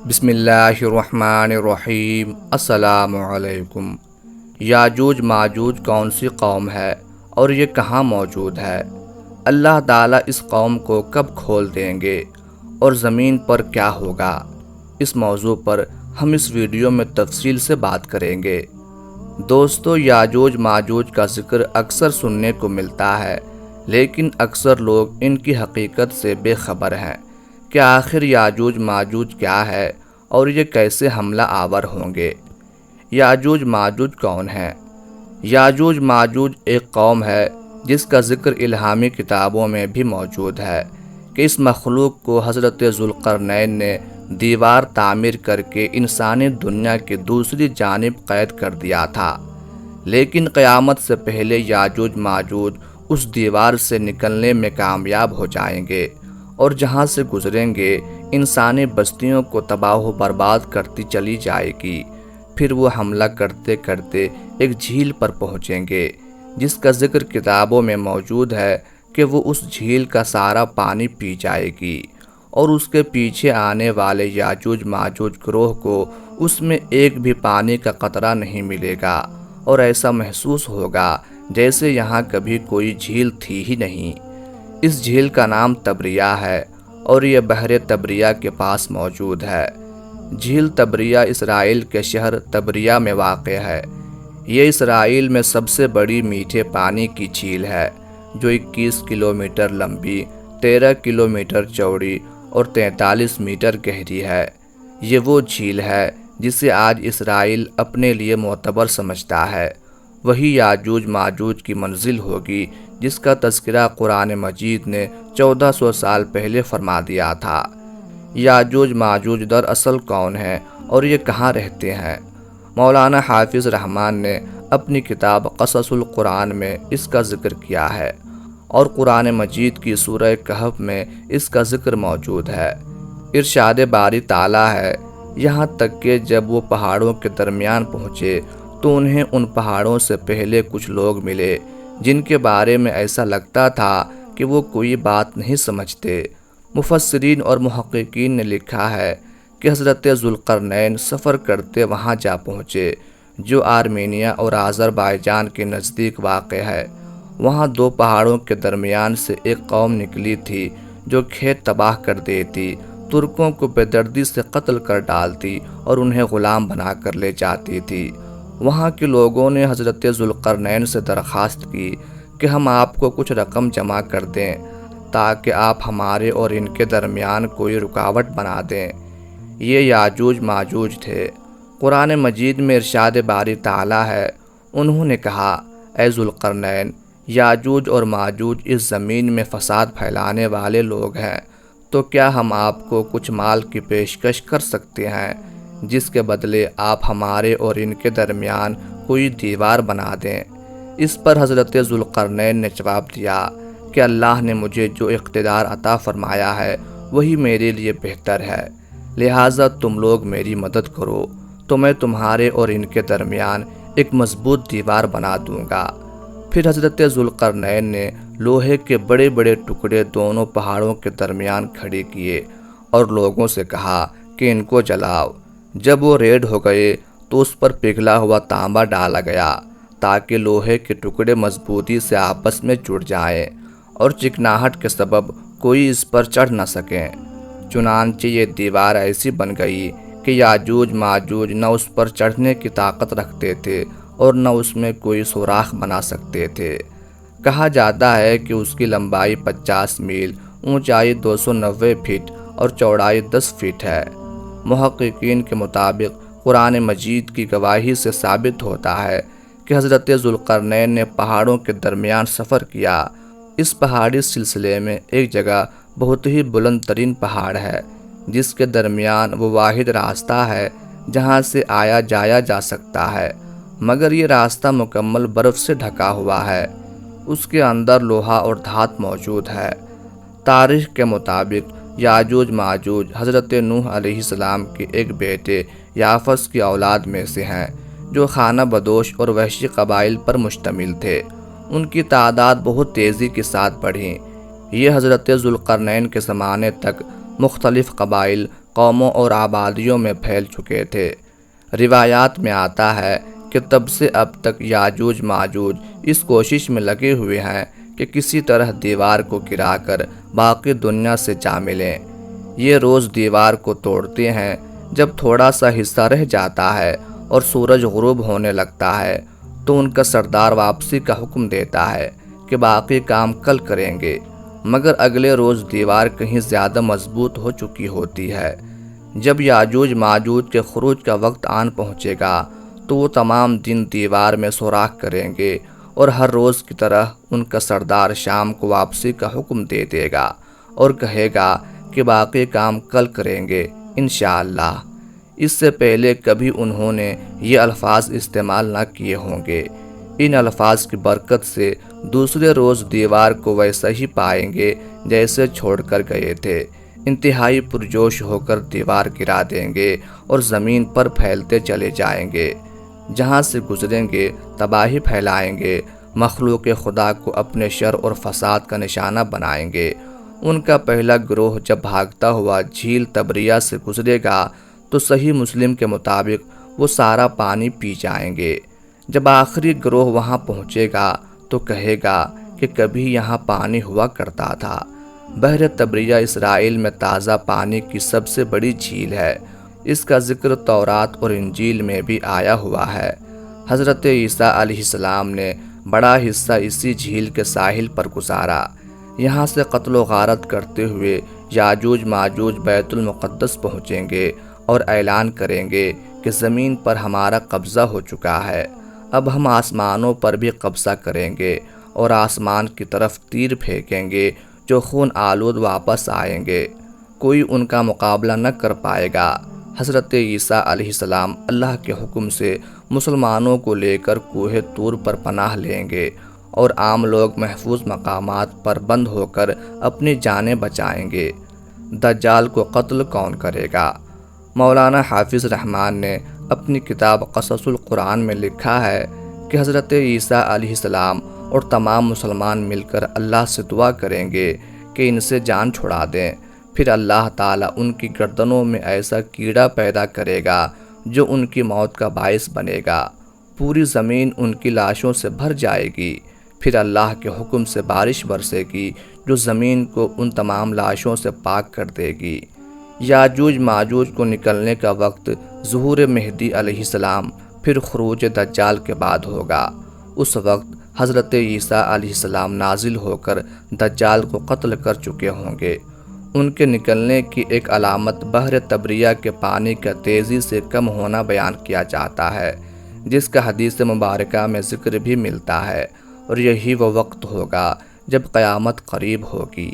بسم اللہ الرحمن الرحیم۔ السلام علیکم۔ یاجوج ماجوج کون سی قوم ہے اور یہ کہاں موجود ہے؟ اللہ تعالیٰ اس قوم کو کب کھول دیں گے اور زمین پر کیا ہوگا؟ اس موضوع پر ہم اس ویڈیو میں تفصیل سے بات کریں گے۔ دوستو، یاجوج ماجوج کا ذکر اکثر سننے کو ملتا ہے، لیکن اکثر لوگ ان کی حقیقت سے بے خبر ہیں کہ آخر یاجوج ماجوج کیا ہے اور یہ کیسے حملہ آور ہوں گے۔ یاجوج ماجوج کون ہیں؟ یاجوج ماجوج ایک قوم ہے جس کا ذکر الہامی کتابوں میں بھی موجود ہے کہ اس مخلوق کو حضرت ذوالقرنین نے دیوار تعمیر کر کے انسانی دنیا کی دوسری جانب قید کر دیا تھا، لیکن قیامت سے پہلے یاجوج ماجوج اس دیوار سے نکلنے میں کامیاب ہو جائیں گے اور جہاں سے گزریں گے انسانی بستیوں کو تباہ و برباد کرتی چلی جائے گی۔ پھر وہ حملہ کرتے کرتے ایک جھیل پر پہنچیں گے جس کا ذکر کتابوں میں موجود ہے کہ وہ اس جھیل کا سارا پانی پی جائے گی اور اس کے پیچھے آنے والے یاجوج ماجوج گروہ کو اس میں ایک بھی پانی کا قطرہ نہیں ملے گا اور ایسا محسوس ہوگا جیسے یہاں کبھی کوئی جھیل تھی ہی نہیں۔ اس جھیل کا نام تبریہ ہے اور یہ بحر تبریہ کے پاس موجود ہے۔ جھیل تبریہ اسرائیل کے شہر تبریہ میں واقع ہے۔ یہ اسرائیل میں سب سے بڑی میٹھے پانی کی جھیل ہے جو 21 کلومیٹر لمبی، 13 کلومیٹر چوڑی اور 43 میٹر گہری ہے۔ یہ وہ جھیل ہے جسے آج اسرائیل اپنے لیے معتبر سمجھتا ہے۔ وہی یاجوج ماجوج کی منزل ہوگی جس کا تذکرہ قرآن مجید نے 1400 سال پہلے فرما دیا تھا۔ یاجوج ماجوج دراصل کون ہیں اور یہ کہاں رہتے ہیں؟ مولانا حافظ رحمان نے اپنی کتاب قصص القرآن میں اس کا ذکر کیا ہے اور قرآن مجید کی سورہ کہف میں اس کا ذکر موجود ہے۔ ارشاد باری تعالیٰ ہے، یہاں تک کہ جب وہ پہاڑوں کے درمیان پہنچے تو انہیں ان پہاڑوں سے پہلے کچھ لوگ ملے جن کے بارے میں ایسا لگتا تھا کہ وہ کوئی بات نہیں سمجھتے۔ مفسرین اور محققین نے لکھا ہے کہ حضرت ذوالقرنین سفر کرتے وہاں جا پہنچے جو آرمینیا اور آذربائیجان کے نزدیک واقع ہے۔ وہاں دو پہاڑوں کے درمیان سے ایک قوم نکلی تھی جو کھیت تباہ کر دیتی، ترکوں کو بے دردی سے قتل کر ڈالتی اور انہیں غلام بنا کر لے جاتی تھی۔ وہاں کے لوگوں نے حضرت ذوالقرنین سے درخواست کی کہ ہم آپ کو کچھ رقم جمع کر دیں تاکہ آپ ہمارے اور ان کے درمیان کوئی رکاوٹ بنا دیں۔ یہ یاجوج ماجوج تھے۔ قرآن مجید میں ارشاد باری تعالیٰ ہے، انہوں نے کہا، اے ذوالقرنین، یاجوج اور ماجوج اس زمین میں فساد پھیلانے والے لوگ ہیں، تو کیا ہم آپ کو کچھ مال کی پیشکش کر سکتے ہیں جس کے بدلے آپ ہمارے اور ان کے درمیان کوئی دیوار بنا دیں؟ اس پر حضرت ذوالقرنین نے جواب دیا کہ اللہ نے مجھے جو اقتدار عطا فرمایا ہے وہی میرے لیے بہتر ہے، لہٰذا تم لوگ میری مدد کرو تو میں تمہارے اور ان کے درمیان ایک مضبوط دیوار بنا دوں گا۔ پھر حضرت ذوالقرنین نے لوہے کے بڑے بڑے ٹکڑے دونوں پہاڑوں کے درمیان کھڑے کیے اور لوگوں سے کہا کہ ان کو جلاؤ۔ جب وہ ریڈ ہو گئے تو اس پر پگھلا ہوا تانبا ڈالا گیا تاکہ لوہے کے ٹکڑے مضبوطی سے آپس میں جڑ جائیں اور چکناہٹ کے سبب کوئی اس پر چڑھ نہ سکیں۔ چنانچہ یہ دیوار ایسی بن گئی کہ یاجوج ماجوج نہ اس پر چڑھنے کی طاقت رکھتے تھے اور نہ اس میں کوئی سوراخ بنا سکتے تھے۔ کہا جاتا ہے کہ اس کی لمبائی 50 میل، اونچائی 290 فٹ اور چوڑائی 10 فٹ ہے۔ محققین کے مطابق قرآن مجید کی گواہی سے ثابت ہوتا ہے کہ حضرت ذوالقرنین نے پہاڑوں کے درمیان سفر کیا۔ اس پہاڑی سلسلے میں ایک جگہ بہت ہی بلند ترین پہاڑ ہے جس کے درمیان وہ واحد راستہ ہے جہاں سے آیا جایا جا سکتا ہے، مگر یہ راستہ مکمل برف سے ڈھکا ہوا ہے۔ اس کے اندر لوہا اور دھات موجود ہے۔ تاریخ کے مطابق یاجوج ماجوج حضرت نوح علیہ السلام کے ایک بیٹے یافس کی اولاد میں سے ہیں جو خانہ بدوش اور وحشی قبائل پر مشتمل تھے۔ ان کی تعداد بہت تیزی کے ساتھ بڑھی۔ یہ حضرت ذوالقرنین کے زمانے تک مختلف قبائل، قوموں اور آبادیوں میں پھیل چکے تھے۔ روایات میں آتا ہے کہ تب سے اب تک یاجوج ماجوج اس کوشش میں لگے ہوئے ہیں کہ کسی طرح دیوار کو گرا کر باقی دنیا سے جا ملیں۔ یہ روز دیوار کو توڑتے ہیں، جب تھوڑا سا حصہ رہ جاتا ہے اور سورج غروب ہونے لگتا ہے تو ان کا سردار واپسی کا حکم دیتا ہے کہ باقی کام کل کریں گے، مگر اگلے روز دیوار کہیں زیادہ مضبوط ہو چکی ہوتی ہے۔ جب یاجوج ماجوج کے خروج کا وقت آن پہنچے گا تو وہ تمام دن دیوار میں سوراخ کریں گے اور ہر روز کی طرح ان کا سردار شام کو واپسی کا حکم دے دے گا اور کہے گا کہ باقی کام کل کریں گے انشاءاللہ۔ اس سے پہلے کبھی انہوں نے یہ الفاظ استعمال نہ کیے ہوں گے۔ ان الفاظ کی برکت سے دوسرے روز دیوار کو ویسا ہی پائیں گے جیسے چھوڑ کر گئے تھے۔ انتہائی پرجوش ہو کر دیوار گرا دیں گے اور زمین پر پھیلتے چلے جائیں گے۔ جہاں سے گزریں گے تباہی پھیلائیں گے، مخلوق خدا کو اپنے شر اور فساد کا نشانہ بنائیں گے۔ ان کا پہلا گروہ جب بھاگتا ہوا جھیل تبریہ سے گزرے گا تو صحیح مسلم کے مطابق وہ سارا پانی پی جائیں گے۔ جب آخری گروہ وہاں پہنچے گا تو کہے گا کہ کبھی یہاں پانی ہوا کرتا تھا۔ بحر تبریہ اسرائیل میں تازہ پانی کی سب سے بڑی جھیل ہے۔ اس کا ذکر تورات اور انجیل میں بھی آیا ہوا ہے۔ حضرت عیسیٰ علیہ السلام نے بڑا حصہ اسی جھیل کے ساحل پر گزارا۔ یہاں سے قتل و غارت کرتے ہوئے یاجوج ماجوج بیت المقدس پہنچیں گے اور اعلان کریں گے کہ زمین پر ہمارا قبضہ ہو چکا ہے، اب ہم آسمانوں پر بھی قبضہ کریں گے اور آسمان کی طرف تیر پھینکیں گے جو خون آلود واپس آئیں گے، کوئی ان کا مقابلہ نہ کر پائے گا۔ حضرت عیسیٰ علیہ السلام اللہ کے حکم سے مسلمانوں کو لے کر کوہ طور پر پناہ لیں گے اور عام لوگ محفوظ مقامات پر بند ہو کر اپنی جانیں بچائیں گے۔ دجال کو قتل کون کرے گا؟ مولانا حافظ رحمان نے اپنی کتاب قصص القرآن میں لکھا ہے کہ حضرت عیسیٰ علیہ السلام اور تمام مسلمان مل کر اللہ سے دعا کریں گے کہ ان سے جان چھڑا دیں، پھر اللہ تعالیٰ ان کی گردنوں میں ایسا کیڑا پیدا کرے گا جو ان کی موت کا باعث بنے گا، پوری زمین ان کی لاشوں سے بھر جائے گی، پھر اللہ کے حکم سے بارش برسے گی جو زمین کو ان تمام لاشوں سے پاک کر دے گی۔ یاجوج ماجوج کو نکلنے کا وقت ظہور مہدی علیہ السلام پھر خروج دجال کے بعد ہوگا۔ اس وقت حضرت عیسیٰ علیہ السلام نازل ہو کر دجال کو قتل کر چکے ہوں گے۔ ان کے نکلنے کی ایک علامت بحر تبریہ کے پانی کا تیزی سے کم ہونا بیان کیا جاتا ہے، جس کا حدیث مبارکہ میں ذکر بھی ملتا ہے، اور یہی وہ وقت ہوگا جب قیامت قریب ہوگی۔